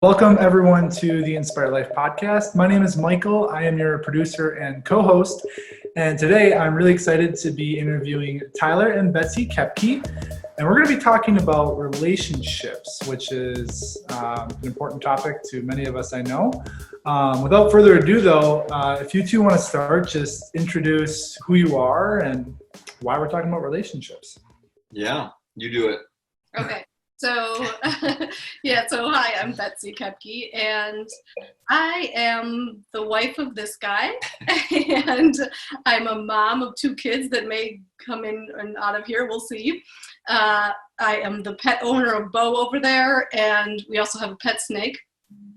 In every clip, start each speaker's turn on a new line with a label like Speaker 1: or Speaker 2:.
Speaker 1: Welcome everyone to the Inspire Life podcast. My name is Michael. I am your producer and co-host. And today I'm really excited to be interviewing Tyler and Betsy Koepke. And we're going to be talking about relationships, which is an important topic to many of us, I know. Without further ado though, if you two want to start, just introduce who you are and why we're talking about relationships.
Speaker 2: Yeah, you do it.
Speaker 3: Okay. So hi, I'm Betsy Koepke, and I am the wife of this guy, and I'm a mom of two kids that may come in and out of here, we'll see. I am the pet owner of Bo over there, and we also have a pet snake.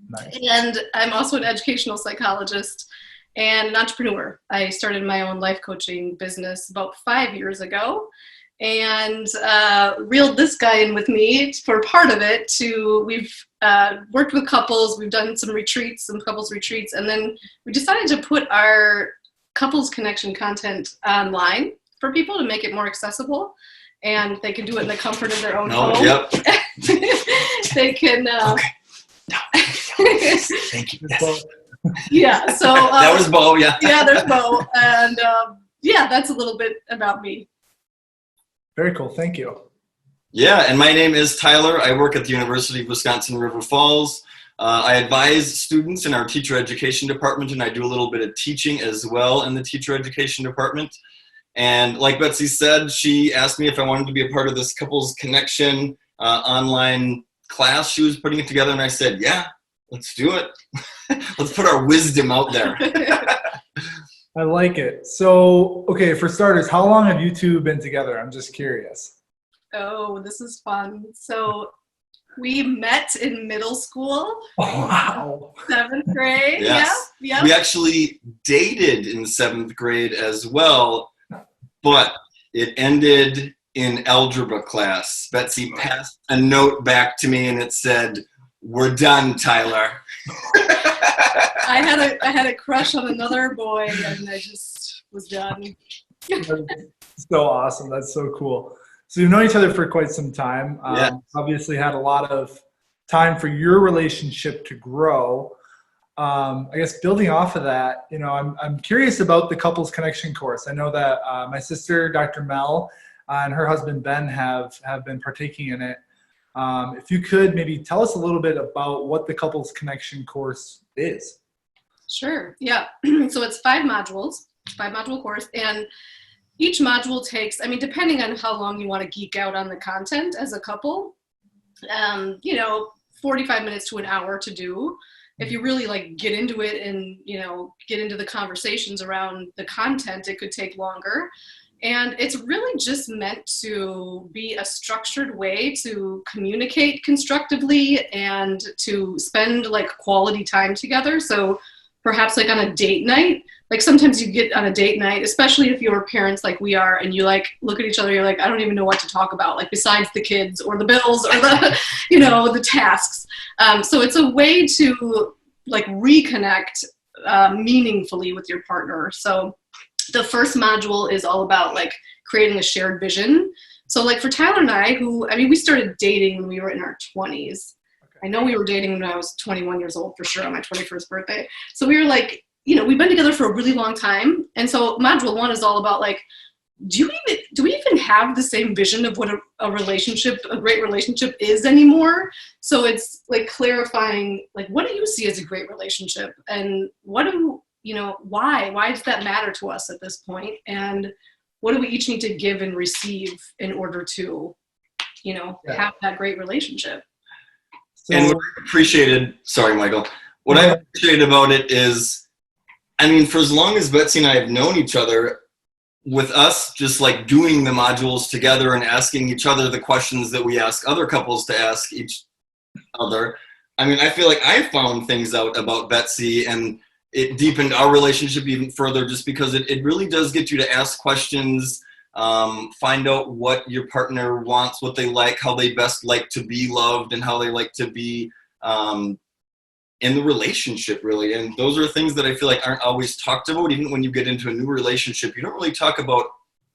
Speaker 1: Nice.
Speaker 3: And I'm also an educational psychologist and an entrepreneur. I started my own life coaching business about 5 years ago. And reeled this guy in with me for part of it. We've worked with couples, we've done some couples retreats, and then we decided to put our couples connection content online for people to make it more accessible, and they can do it in the comfort of their own home.
Speaker 2: Yep.
Speaker 3: They can.
Speaker 2: Okay. No. Thank you. Yes.
Speaker 3: Yeah. So
Speaker 2: that was Bo. Yeah.
Speaker 3: Yeah, there's Bo, and that's a little bit about me.
Speaker 1: Very cool. Thank you.
Speaker 2: Yeah, and my name is Tyler. I work at the University of Wisconsin River Falls. I advise students in our teacher education department, and I do a little bit of teaching as well in the teacher education department. And like Betsy said, she asked me if I wanted to be a part of this couples connection online class she was putting it together, and I said, yeah, let's do it. Let's put our wisdom out there.
Speaker 1: I like it. So, okay, for starters, how long have you two been together? I'm just curious.
Speaker 3: Oh, this is fun. So we met in middle school.
Speaker 1: Oh, wow.
Speaker 3: 7th grade.
Speaker 2: Yes.
Speaker 3: Yeah.
Speaker 2: We actually dated in 7th grade as well, but it ended in algebra class. Betsy passed a note back to me and it said, "We're done, Tyler."
Speaker 3: I had a crush on another boy, and I just was done.
Speaker 1: So awesome. That's so cool. So you've known each other for quite some time.
Speaker 2: Yeah.
Speaker 1: Obviously had a lot of time for your relationship to grow. I guess building off of that, I'm curious about the couples connection course. I know that my sister, Dr. Mel, and her husband, Ben, have been partaking in it. If you could maybe tell us a little bit about what the couples connection course is.
Speaker 3: Sure. Yeah. So it's 5 module course, and each module takes, depending on how long you want to geek out on the content as a couple, 45 minutes to an hour to do. If you really get into it and, get into the conversations around the content, it could take longer. And it's really just meant to be a structured way to communicate constructively and to spend quality time together. So perhaps on a date night, sometimes you get on a date night, especially if you're parents like we are, and you look at each other, you're I don't even know what to talk about, besides the kids or the bills or the, the tasks. So it's a way to reconnect meaningfully with your partner. So the first module is all about creating a shared vision. So for Tyler and I, we started dating when we were in our 20s. I know we were dating when I was 21 years old for sure, on my 21st birthday. So we were we've been together for a really long time. And so module 1 is all about do we even have the same vision of what a great relationship is anymore? So it's clarifying, what do you see as a great relationship? And why does that matter to us at this point? And what do we each need to give and receive in order to, have that great relationship?
Speaker 2: So, and what I appreciated, sorry, Michael, what I appreciated about it is, for as long as Betsy and I have known each other, with us just doing the modules together and asking each other the questions that we ask other couples to ask each other, I feel I found things out about Betsy, and it deepened our relationship even further, just because it really does get you to ask questions, find out what your partner wants, what they like, how they best like to be loved, and how they like to be in the relationship, really. And those are things that I feel aren't always talked about. Even when you get into a new relationship, you don't really talk about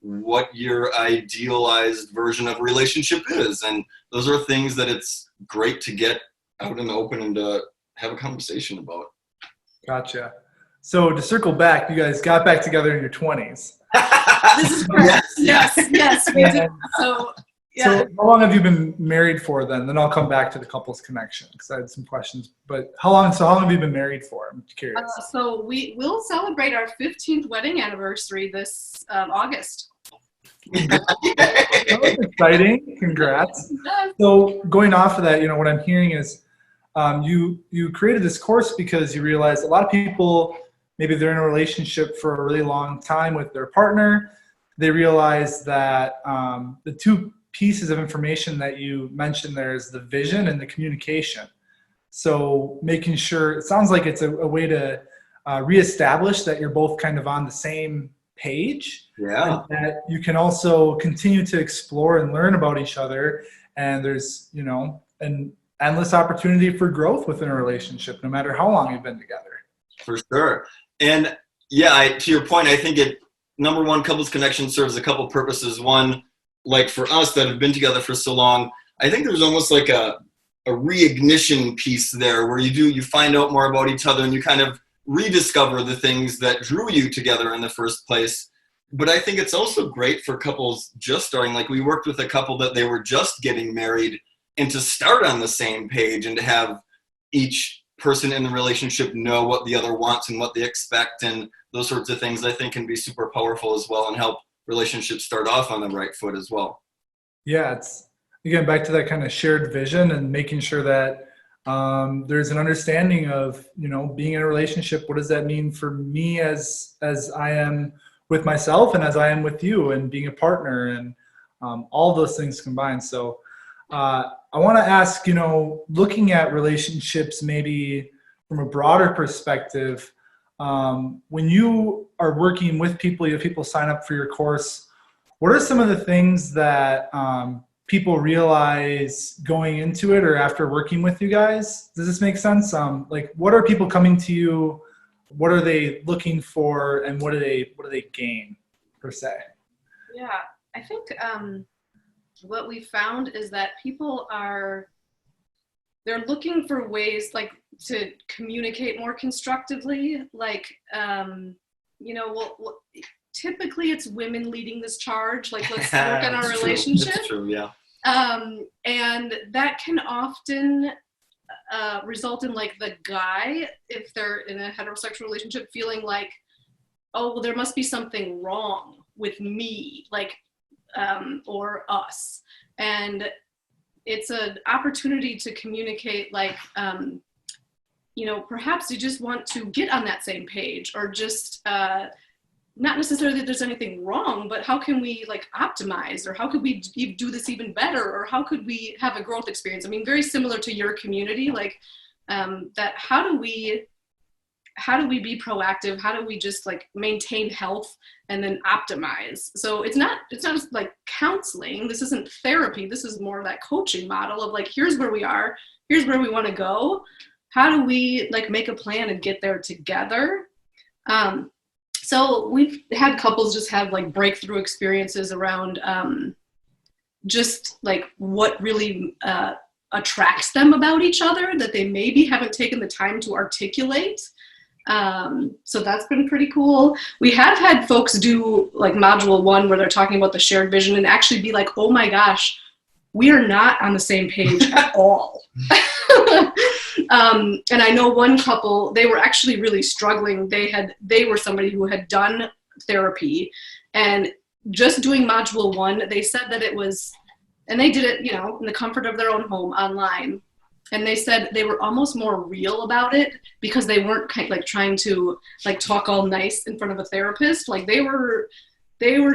Speaker 2: what your idealized version of a relationship is. And those are things that it's great to get out and open and to have a conversation about.
Speaker 1: Gotcha. So to circle back, you guys got back together in your 20s.
Speaker 3: This is correct. Yes, we did. So, yeah.
Speaker 1: So how long have you been married for then? Then I'll come back to the couples connection because I had some questions. But how long have you been married for? I'm curious.
Speaker 3: So we will celebrate our 15th wedding anniversary this August.
Speaker 1: That was exciting. Congrats. So going off of that, what I'm hearing is you created this course because you realized a lot of people, maybe they're in a relationship for a really long time with their partner. They realize that the two pieces of information that you mentioned there is the vision and the communication. So making sure, it sounds like it's a way to reestablish that you're both kind of on the same page.
Speaker 2: Yeah.
Speaker 1: And that you can also continue to explore and learn about each other. And there's, an endless opportunity for growth within a relationship, no matter how long you've been together.
Speaker 2: For sure. And yeah, to your point, I think number one, couples connection serves a couple purposes. One, like for us that have been together for so long, I think there's almost like a reignition piece there where you find out more about each other and you kind of rediscover the things that drew you together in the first place. But I think it's also great for couples just starting. Like we worked with a couple that they were just getting married, and to start on the same page and to have each person in the relationship know what the other wants and what they expect and those sorts of things, I think can be super powerful as well and help relationships start off on the right foot as well.
Speaker 1: Yeah, it's again back to that kind of shared vision and making sure that there's an understanding of being in a relationship. What does that mean for me as I am with myself and as I am with you, and being a partner, and all those things combined. So I want to ask, looking at relationships maybe from a broader perspective, when you are working with people, you have people sign up for your course, what are some of the things that people realize going into it or after working with you guys? Does this make sense? Like, what are people coming to you? What are they looking for, and what do they gain per se?
Speaker 3: Yeah, I think what we found is that people they're looking for ways like to communicate more constructively. Like, typically it's women leading this charge. Like, let's work on our relationship.
Speaker 2: That's true, yeah.
Speaker 3: And that can often result in like the guy, if they're in a heterosexual relationship, feeling like, oh, well, there must be something wrong with me, like, or us. And it's an opportunity to communicate, like, perhaps you just want to get on that same page, or just not necessarily that there's anything wrong, but how can we like optimize, or how could we do this even better, or how could we have a growth experience? I mean, very similar to your community, like that. How do we be proactive? How do we just like maintain health and then optimize? So it's not just like counseling. This isn't therapy. This is more of that coaching model of like, here's where we are, here's where we want to go. How do we like make a plan and get there together? So we've had couples just have like breakthrough experiences around just like what really attracts them about each other that they maybe haven't taken the time to articulate. So that's been pretty cool. We have had folks do like module 1 where they're talking about the shared vision and actually be like, oh my gosh, we are not on the same page at all. And I know one couple, they were actually really struggling. They were somebody who had done therapy, and just doing module 1, they said that it was, and they did it, in the comfort of their own home online. And they said they were almost more real about it because they weren't kind of like trying to like talk all nice in front of a therapist. Like they were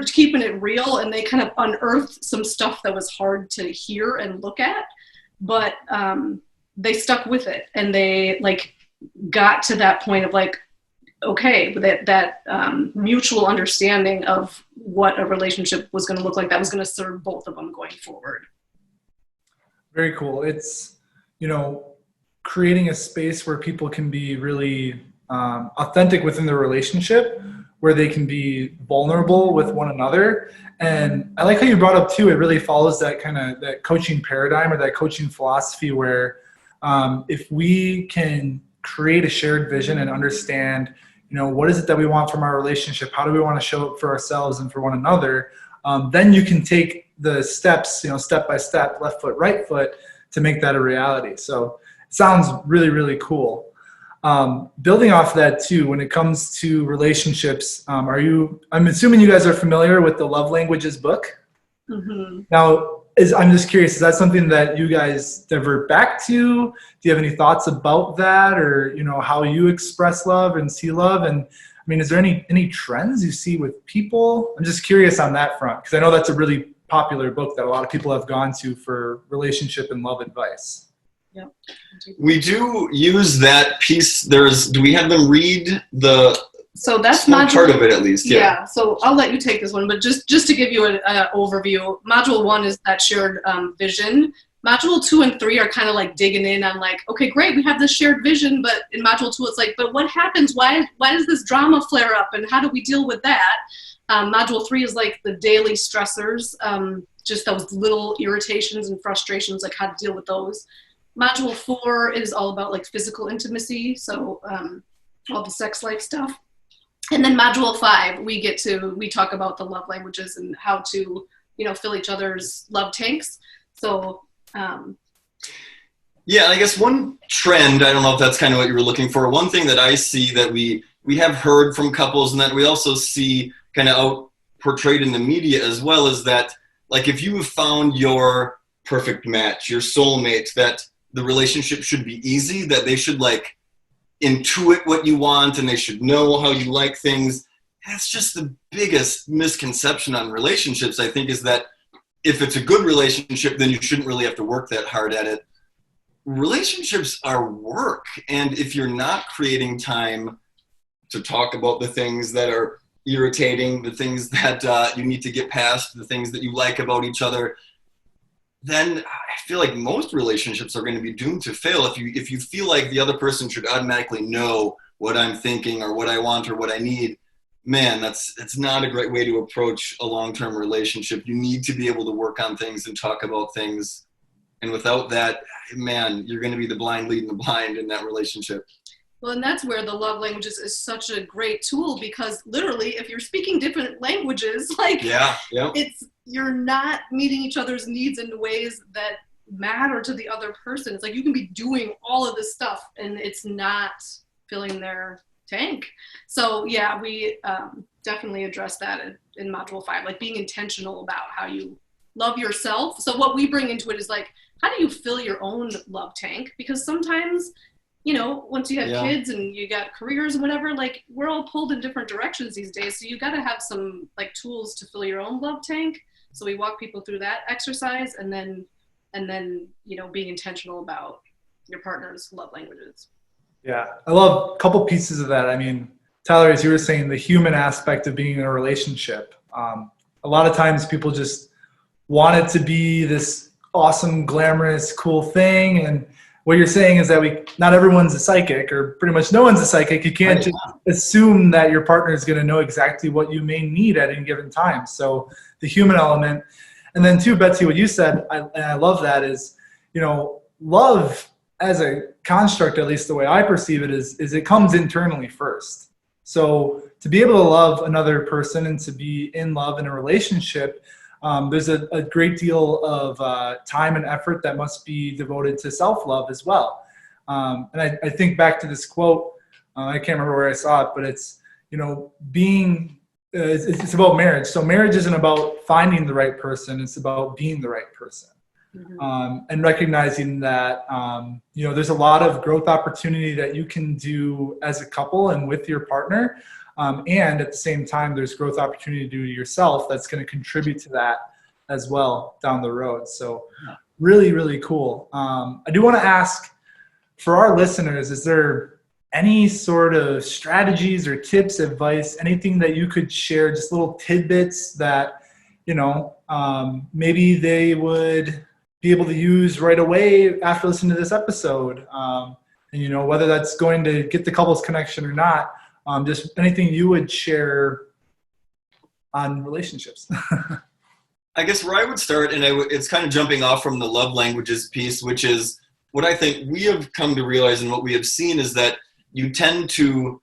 Speaker 3: keeping it real, and they kind of unearthed some stuff that was hard to hear and look at, but they stuck with it, and they like got to that point of like, okay, that mutual understanding of what a relationship was going to look like that was going to serve both of them going forward.
Speaker 1: Very cool. It's, creating a space where people can be really authentic within their relationship, where they can be vulnerable with one another. And I like how you brought up too, it really follows that kind of that coaching paradigm or that coaching philosophy where if we can create a shared vision and understand, what is it that we want from our relationship? How do we want to show up for ourselves and for one another? Then you can take the steps, step by step, left foot, right foot, to make that a reality. So it sounds really, really cool. Building off that too, when it comes to relationships, I'm assuming you guys are familiar with the Love Languages book.
Speaker 3: Mm-hmm.
Speaker 1: Now, I'm just curious, is that something that you guys divert back to? Do you have any thoughts about that, or how you express love and see love? And I mean, is there any trends you see with people? I'm just curious on that front, because I know that's a really popular book that a lot of people have gone to for relationship and love advice.
Speaker 3: Yep.
Speaker 2: We do use that piece. Do we have them read the?
Speaker 3: So that's
Speaker 2: one part of it, at least. Yeah.
Speaker 3: So I'll let you take this one, but just to give you an overview, module 1 is that shared vision. Module 2 and 3 are kind of like digging in on like, okay, great, we have this shared vision, but in module 2 it's like, but what happens? Why does this drama flare up, and how do we deal with that? Module 3 is like the daily stressors, just those little irritations and frustrations, like how to deal with those. Module 4 is all about like physical intimacy, so all the sex life stuff. And then module 5, we talk about the love languages and how to, fill each other's love tanks. So,
Speaker 2: yeah, I guess one trend, I don't know if that's kind of what you were looking for. One thing that I see that we have heard from couples, and that we also see kind of out portrayed in the media as well, is that like if you have found your perfect match, your soulmate, that the relationship should be easy, that they should like intuit what you want and they should know how you like things. That's just the biggest misconception on relationships, I think, is that if it's a good relationship, then you shouldn't really have to work that hard at it. Relationships are work. And if you're not creating time to talk about the things that are irritating, the things that you need to get past, the things that you like about each other, then I feel like most relationships are going to be doomed to fail. If you feel like the other person should automatically know what I'm thinking or what I want or what I need, man, that's not a great way to approach a long-term relationship. You need to be able to work on things and talk about things. And without that, man, you're going to be the blind leading the blind in that relationship.
Speaker 3: Well, and that's where the love languages is such a great tool, because literally if you're speaking different languages, like you're not meeting each other's needs in ways that matter to the other person. It's like you can be doing all of this stuff and it's not filling their tank. So yeah, we definitely address that in module 5, like being intentional about how you love yourself. So what we bring into it is like, how do you fill your own love tank? Because sometimes, once you have kids and you got careers and whatever, like we're all pulled in different directions these days. So you got to have some like tools to fill your own love tank. So we walk people through that exercise, and then being intentional about your partner's love languages.
Speaker 1: Yeah, I love a couple pieces of that. I mean, Tyler, as you were saying, the human aspect of being in a relationship. A lot of times people just want it to be this awesome, glamorous, cool thing. And what you're saying is that not everyone's a psychic, or pretty much no one's a psychic. You can't just assume that your partner is going to know exactly what you may need at any given time. So the human element. And then too, Betsy, what you said, and I love that, is, love as a construct, at least the way I perceive it, is it comes internally first. So to be able to love another person and to be in love in a relationship, there's a great deal of time and effort that must be devoted to self-love as well. And I think back to this quote, I can't remember where I saw it, but it's, it's about marriage. So marriage isn't about finding the right person, it's about being the right person. Mm-hmm. And recognizing that, there's a lot of growth opportunity that you can do as a couple and with your partner. And at the same time, there's growth opportunity to do yourself that's going to contribute to that as well down the road. So really, really cool. I do want to ask, for our listeners, is there any sort of strategies or tips, advice, anything that you could share, just little tidbits that, maybe they would be able to use right away after listening to this episode? And, whether that's going to get the couples connection or not, just anything you would share on relationships.
Speaker 2: I guess where I would start, and it's kind of jumping off from the love languages piece, which is what I think we have come to realize and what we have seen is that you tend to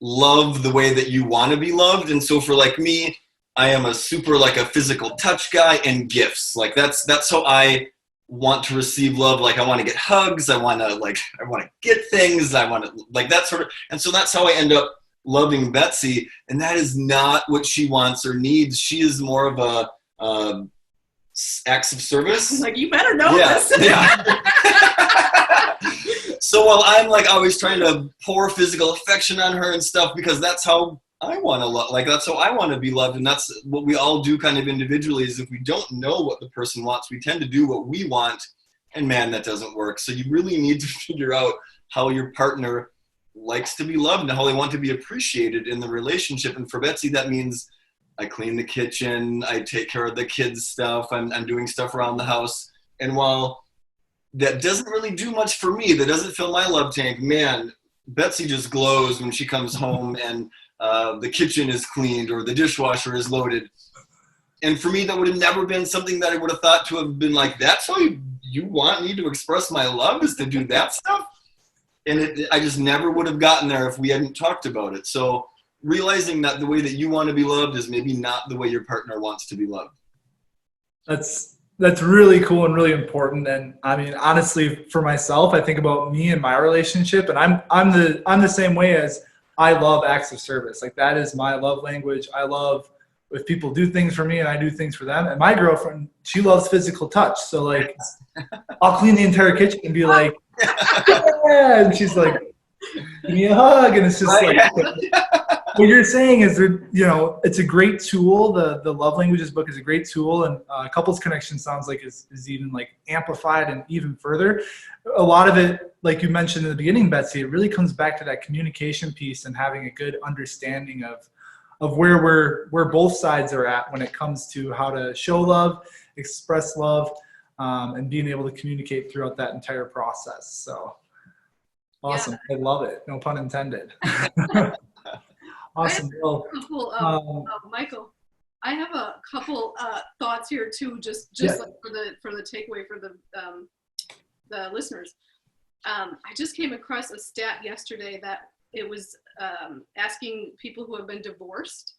Speaker 2: love the way that you want to be loved. And so for like me, I am a super like a physical touch guy and gifts. Like that's how I want to receive love. Like I want to get hugs. I want to get things. I want to like that sort of, and so that's how I end up loving Betsy. And that is not what she wants or needs. She is more of a, acts of service.
Speaker 3: Like, you better know this.
Speaker 2: Yeah. So while I'm like always trying to pour physical affection on her and stuff, because that's how I want to love, like that's how I want to be loved. And that's what we all do kind of individually, is if we don't know what the person wants, we tend to do what we want. And man, that doesn't work. So you really need to figure out how your partner likes to be loved and how they want to be appreciated in the relationship. And for Betsy, that means I clean the kitchen, I take care of the kids' stuff, I'm doing stuff around the house. And while that doesn't really do much for me, that doesn't fill my love tank, man, Betsy just glows when she comes home and the kitchen is cleaned or the dishwasher is loaded. And for me, that would have never been something that I would have thought to have been like, that's how you want me to express my love, is to do that stuff? And I just never would have gotten there if we hadn't talked about it. So realizing that the way that you want to be loved is maybe not the way your partner wants to be loved.
Speaker 1: That's really cool and really important. And I mean, honestly, for myself, I think about me and my relationship, and I'm the same way. As I love acts of service. Like that is my love language. I love if people do things for me and I do things for them. And my girlfriend, she loves physical touch. So like I'll clean the entire kitchen and be like, yeah, and she's like, give me a hug. And it's just like, what you're saying is that, you know, it's a great tool. The Love Languages book is a great tool, and couples connection sounds like is even like amplified and even further. A lot of it, like you mentioned in the beginning, Betsy, it really comes back to that communication piece and having a good understanding of where both sides are at when it comes to how to show love, express love, and being able to communicate throughout that entire process. So awesome. Yeah. I love it. No pun intended. Awesome. Well,
Speaker 3: Michael, I have a couple thoughts here too, just like for the takeaway for the listeners. I just came across a stat yesterday that it was asking people who have been divorced,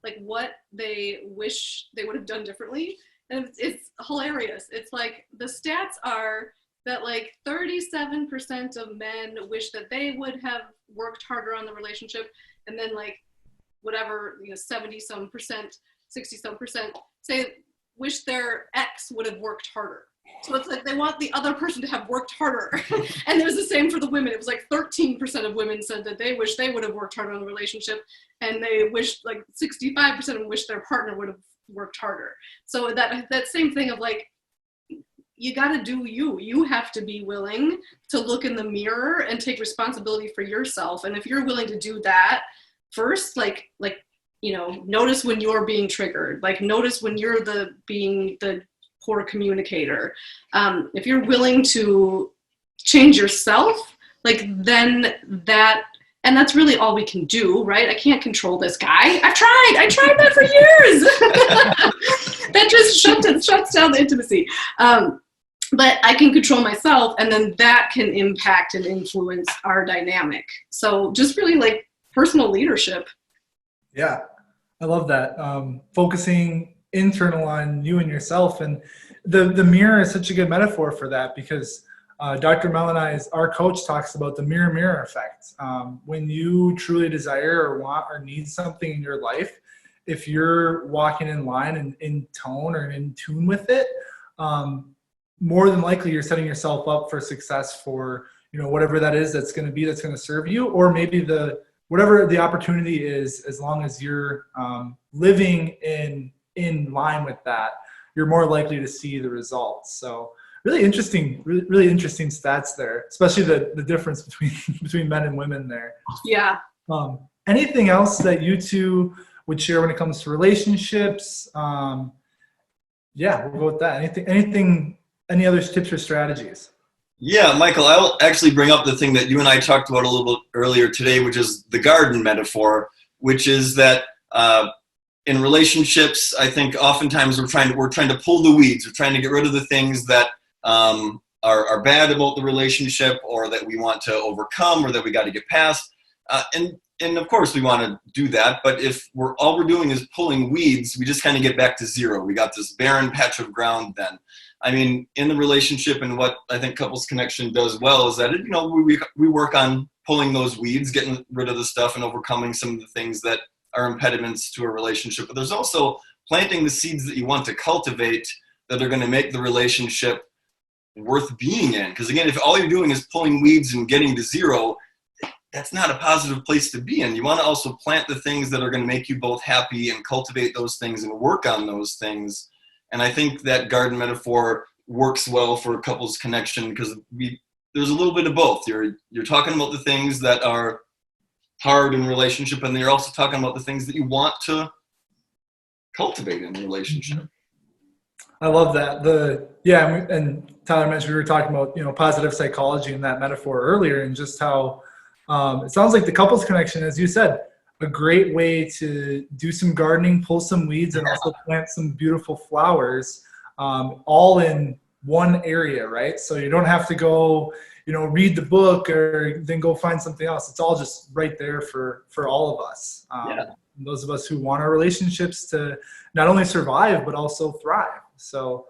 Speaker 3: like what they wish they would have done differently, and it's hilarious. It's like the stats are that like 37% of men wish that they would have worked harder on the relationship, and then like whatever, 70 some percent, 60 some percent say wish their ex would have worked harder. So it's like they want the other person to have worked harder. And it was the same for the women. It was like 13% of women said that they wish they would have worked harder on the relationship, and they wish like 65% of them wish their partner would have worked harder. So that same thing of like, you got to do you have to be willing to look in the mirror and take responsibility for yourself. And if you're willing to do that first, like notice when you're being triggered, like notice when you're being the poor communicator. If you're willing to change yourself, like then and that's really all we can do, right? I can't control this guy. I tried that for years. That just shuts down the intimacy. But I can control myself, and then that can impact and influence our dynamic. So just really like personal leadership.
Speaker 1: Yeah, I love that. Focusing internal on you and yourself, and the mirror is such a good metaphor for that, because Dr. Melanise, our coach, talks about the mirror effect. When you truly desire or want or need something in your life, if you're walking in line and in tone or in tune with it, more than likely you're setting yourself up for success for, whatever that is that's going to serve you, or maybe whatever the opportunity is, as long as you're living in line with that, you're more likely to see the results. So really interesting stats there, especially the difference between men and women there. Yeah. Anything else that you two would share when it comes to relationships? Yeah, we'll go with that. Any other tips or strategies?
Speaker 2: Yeah, Michael, I'll actually bring up the thing that you and I talked about a little bit earlier today, which is the garden metaphor, which is that in relationships, I think oftentimes we're trying to pull the weeds. We're trying to get rid of the things that are bad about the relationship, or that we want to overcome, or that we got to get past. And of course we want to do that, but if all we're doing is pulling weeds, we just kind of get back to zero. We got this barren patch of ground then. I mean, in the relationship, and what I think Couples Connection does well is that, we work on pulling those weeds, getting rid of the stuff and overcoming some of the things that are impediments to a relationship. But there's also planting the seeds that you want to cultivate that are going to make the relationship worth being in. Because again, if all you're doing is pulling weeds and getting to zero, that's not a positive place to be in. You want to also plant the things that are going to make you both happy and cultivate those things and work on those things. And I think that garden metaphor works well for Couples Connection, because there's a little bit of both. You're talking about the things that are hard in relationship, and you're also talking about the things that you want to cultivate in a relationship.
Speaker 1: I love that. And Tyler mentioned we were talking about, positive psychology in that metaphor earlier, and just how it sounds like the Couples Connection, as you said, a great way to do some gardening, pull some weeds, and also plant some beautiful flowers, all in one area, right? So you don't have to go, read the book or then go find something else. It's all just right there for all of us. Those of us who want our relationships to not only survive, but also thrive. So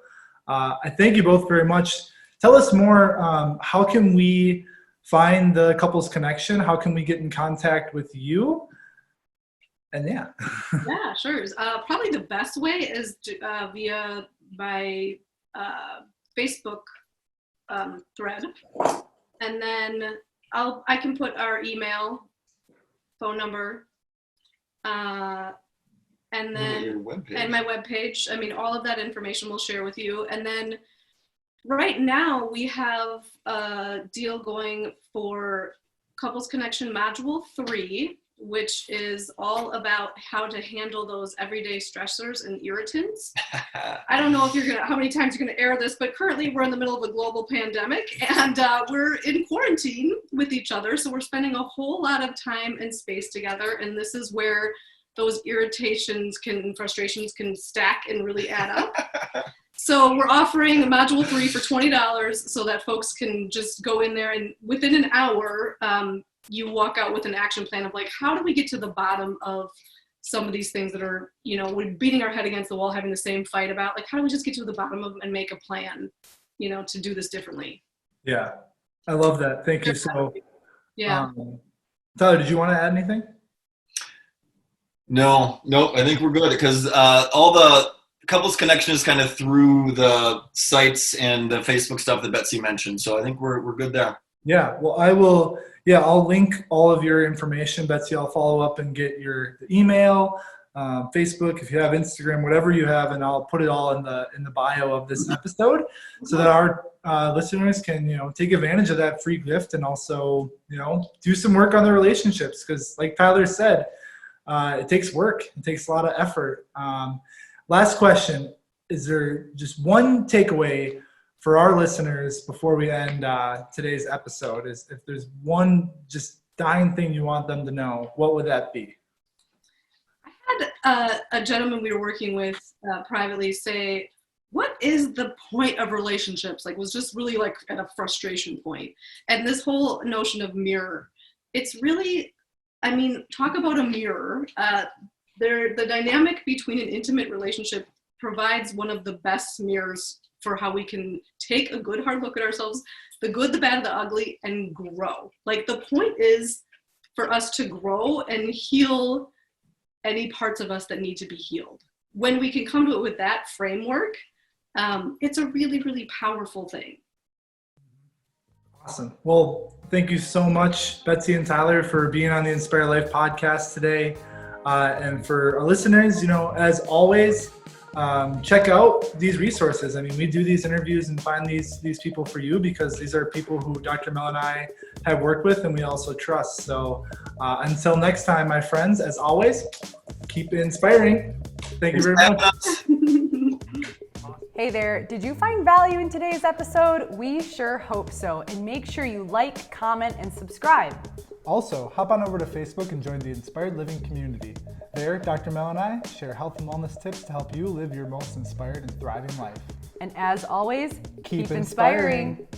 Speaker 1: I thank you both very much. Tell us more. How can we find the Couples Connection? How can we get in contact with you? And yeah,
Speaker 3: sure. Probably the best way is via my Facebook thread, and then I can put our email, phone number, and then and my webpage. I mean, all of that information we'll share with you. And then right now we have a deal going for Couples Connection Module 3, which is all about how to handle those everyday stressors and irritants. I don't know how many times you're gonna air this, but currently we're in the middle of a global pandemic, and we're in quarantine with each other. So we're spending a whole lot of time and space together. And this is where those irritations and frustrations can stack and really add up. So we're offering Module 3 for $20 so that folks can just go in there, and within an hour, you walk out with an action plan of like, how do we get to the bottom of some of these things that are, we're beating our head against the wall, having the same fight about, like, how do we just get to the bottom of them and make a plan, to do this differently? Yeah,
Speaker 1: I love that. Thank you. So,
Speaker 3: yeah.
Speaker 1: Tyler, did you want to add anything?
Speaker 2: No, I think we're good, because all the Couples Connection is kind of through the sites and the Facebook stuff that Betsy mentioned. So I think we're good there.
Speaker 1: Yeah, well, I'll link all of your information, Betsy. I'll follow up and get your email, Facebook, if you have Instagram, whatever you have, and I'll put it all in the bio of this episode, so that our listeners can take advantage of that free gift, and also do some work on their relationships, because like Tyler said, it takes work. It takes a lot of effort. Last question: is there just one takeaway for our listeners before we end today's episode? Is if there's one just dying thing you want them to know, what would that be?
Speaker 3: I had a gentleman we were working with privately say, what is the point of relationships? Like, was just really like at a frustration point. And this whole notion of mirror, it's really, talk about a mirror. The dynamic between an intimate relationship provides one of the best mirrors for how we can take a good hard look at ourselves, the good, the bad, the ugly, and grow. Like, the point is for us to grow and heal any parts of us that need to be healed. When we can come to it with that framework, it's a really, really powerful thing.
Speaker 1: Awesome. Well, thank you so much, Betsy and Tyler, for being on the Inspire Life podcast today. And for our listeners, as always, check out these resources. We do these interviews and find these people for you, because these are people who Dr. Mel and I have worked with and we also trust. So until next time, my friends, as always, keep inspiring. Thank you very much.
Speaker 4: Hey there, did you find value in today's episode? We sure hope so. And make sure you like, comment, and subscribe.
Speaker 1: Also, hop on over to Facebook and join the Inspired Living community. There, Dr. Mel and I share health and wellness tips to help you live your most inspired and thriving life.
Speaker 4: And as always,
Speaker 1: Keep
Speaker 4: inspiring.
Speaker 1: inspiring.